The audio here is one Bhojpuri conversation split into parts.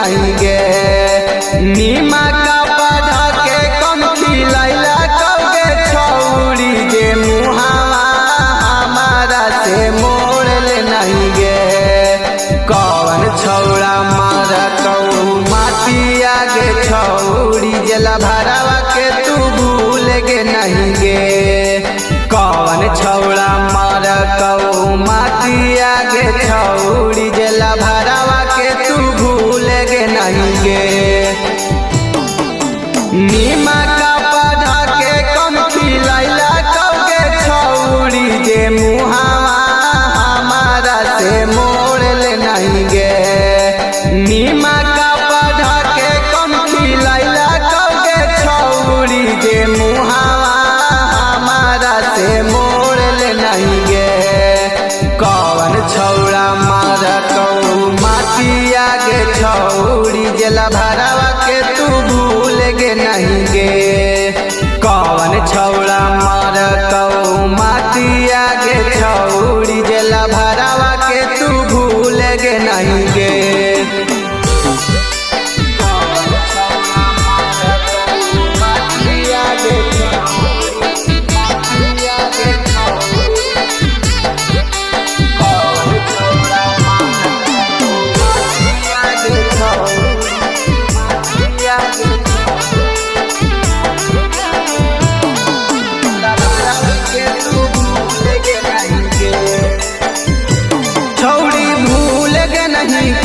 नहीं गे। नीमा का पौधा के कम खिलैला कौगे छौरी जे मुहावा हमारा से मोड़ ले नहीं गे। कौन छौड़ा मार कौ माटी आगे छौरी जला भरावा के तू भूल गे नहीं गे। कौन छौड़ा मार कौ माटी आगे छौरी जला भरावा के तू भूल गे नहीं गे। नीमा का पौधा के कम खिलैला कौगे छौरी जे मुहावा हमारा से मोड़ ले नहीं गे। नीमा का पौधा के कम खिलैला कौगे छौरी जे मुहावा हमारा से मोड़ ले नहीं गे। कौन छौड़ा मार कौ माटी आगे छौरी जला भरावा के तू भूल गे नहीं गे। कौन छौड़ा मार कौ माटी आगे छौरी जला भरावा के तू भूल गे नहीं गे।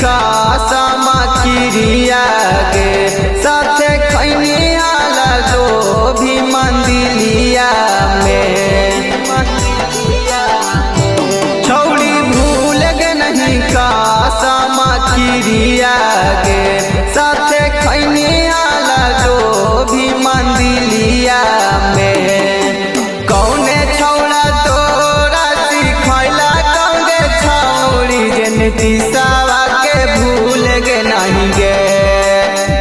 कासमा किरिया गे साथे खैनिया लगो भी मंदिलिया में। छौड़ी भूल गे नहीं कासमा किरिया गे साथे खैनिया लगो भी मंदिलिया में। कौने छौड़ा तोरा सिखैला कौगे छौड़ी जनती सावा भूल गे नहीं गे।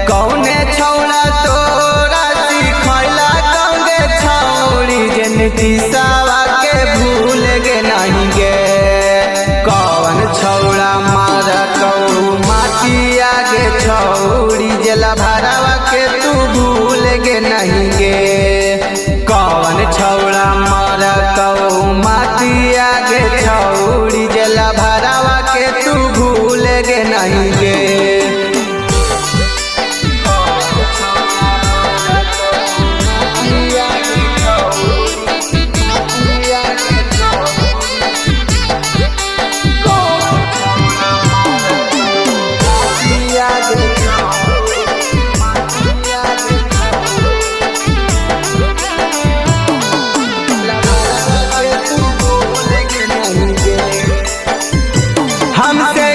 कौने छौड़ा तोरा सिखैला कौगे छौड़ी जनती सावा के भूल गे नहीं गे। कौन छौड़ा मार कौ माटी आगे छौड़ी जला भरावा के तू भूल गे नहीं गे। कौन छौड़ा मार कौ माटी आगे छौड़ी जला भरावा के तू भूल गे नहीं गे। हमसे